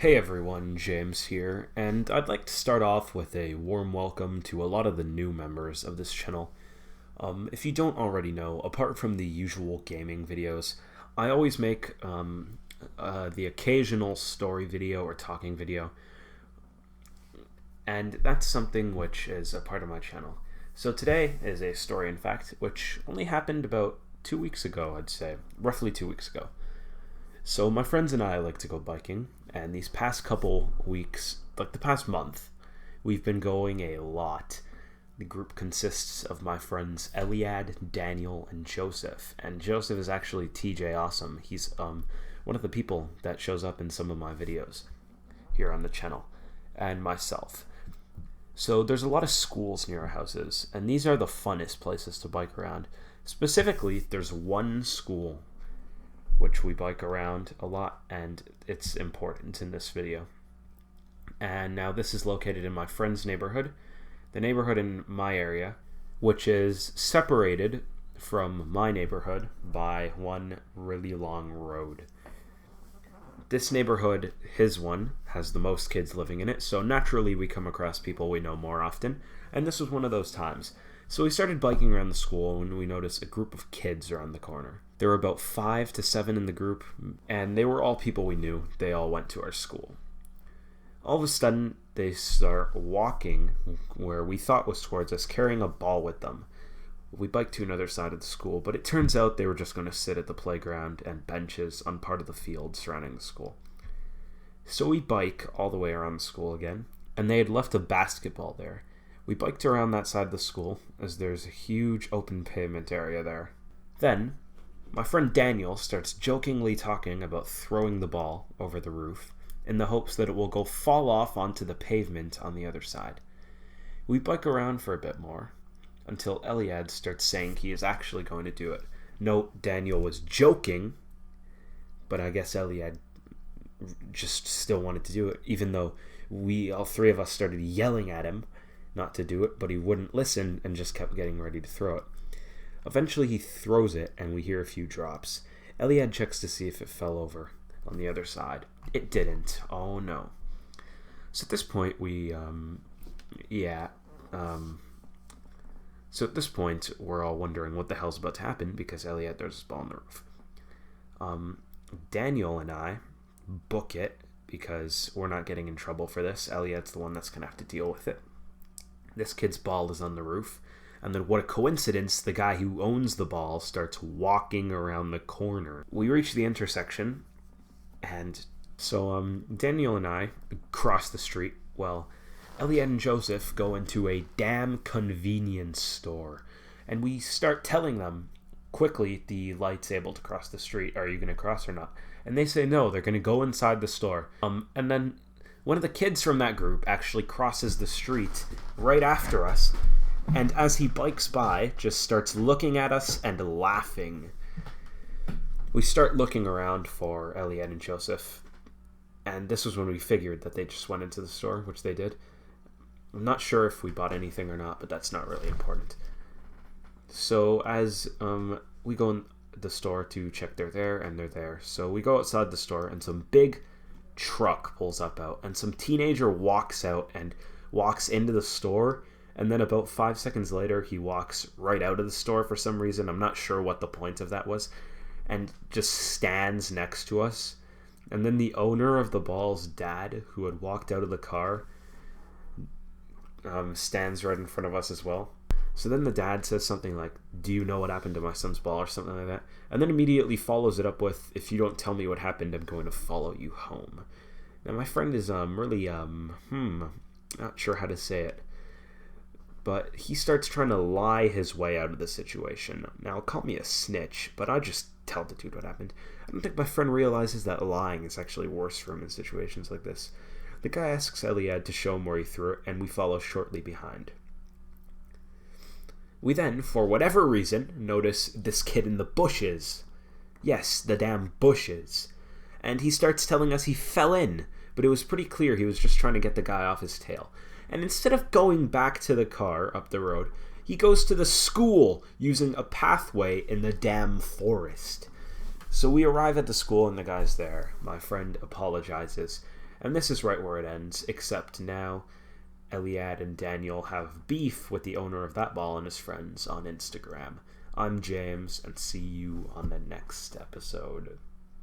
Hey everyone, James here, and I'd like to start off with a warm welcome to a lot of the new members of this channel. If you don't already know, apart from the usual gaming videos, I always make the occasional story video or talking video, and that's something which is a part of my channel. So today is a story, in fact, which only happened about 2 weeks ago, I'd say, roughly 2 weeks ago. So my friends and I like to go biking, and these past couple weeks, like the past month, we've been going a lot. The group consists of my friends Eliad, Daniel, and Joseph. And Joseph is actually TJ Awesome. He's one of the people that shows up in some of my videos here on the channel, and myself. So there's a lot of schools near our houses, and these are the funnest places to bike around. Specifically, there's one school which we bike around a lot, and it's important in this video. And now this is located in my friend's neighborhood, the neighborhood in my area, which is separated from my neighborhood by one really long road. This neighborhood, his one, has the most kids living in it, so naturally we come across people we know more often, and this was one of those times. So we started biking around the school when we noticed a group of kids around the corner. There were about 5 to 7 in the group, and they were all people we knew. They all went to our school. All of a sudden, they start walking where we thought was towards us, carrying a ball with them. We biked to another side of the school, but it turns out they were just going to sit at the playground and benches on part of the field surrounding the school. So we bike all the way around the school again, and they had left a basketball there. We biked around that side of the school, as there's a huge open pavement area there. Then, my friend Daniel starts jokingly talking about throwing the ball over the roof in the hopes that it will go fall off onto the pavement on the other side. We bike around for a bit more until Eliad starts saying he is actually going to do it. Note, Daniel was joking, but I guess Eliad just still wanted to do it, even though all three of us started yelling at him not to do it, but he wouldn't listen and just kept getting ready to throw it. Eventually he throws it, and we hear a few drops. Eliad checks to see if it fell over on the other side. It didn't. Oh no. So at this point we're all wondering what the hell's about to happen because Eliad throws his ball on the roof. Daniel and I book it because we're not getting in trouble for this. Eliad's the one that's going to have to deal with it. This kid's ball is on the roof. And then what a coincidence, the guy who owns the ball starts walking around the corner. We reach the intersection, and so Daniel and I cross the street. Well, Eliad and Joseph go into a damn convenience store, and we start telling them quickly, the light's able to cross the street, are you going to cross or not? And they say no, they're going to go inside the store. And then one of the kids from that group actually crosses the street right after us, and as he bikes by, just starts looking at us and laughing. We start looking around for Eliad and Joseph, and this was when we figured that they just went into the store, which they did. I'm not sure if we bought anything or not, but that's not really important. So as we go in the store to check they're there, and they're there. So we go outside the store, and some big truck pulls up out, and some teenager walks out and walks into the store. And then about 5 seconds later, he walks right out of the store for some reason. I'm not sure what the point of that was. And just stands next to us. And then the owner of the ball's dad, who had walked out of the car, stands right in front of us as well. So then the dad says something like, "Do you know what happened to my son's ball?" or something like that. And then immediately follows it up with, "If you don't tell me what happened, I'm going to follow you home." Now my friend is really, not sure how to say it. But he starts trying to lie his way out of the situation. Now, call me a snitch, but I just tell the dude what happened. I don't think my friend realizes that lying is actually worse for him in situations like this. The guy asks Eliad to show him where he threw it, and we follow shortly behind. We then, for whatever reason, notice this kid in the bushes. Yes, the damn bushes. And he starts telling us he fell in, but it was pretty clear he was just trying to get the guy off his tail. And instead of going back to the car up the road, he goes to the school using a pathway in the damn forest. So we arrive at the school and the guy's there. My friend apologizes And this is right where it ends, except now Eliad and Daniel have beef with the owner of that ball and his friends on Instagram. I'm James, and see you on the next episode.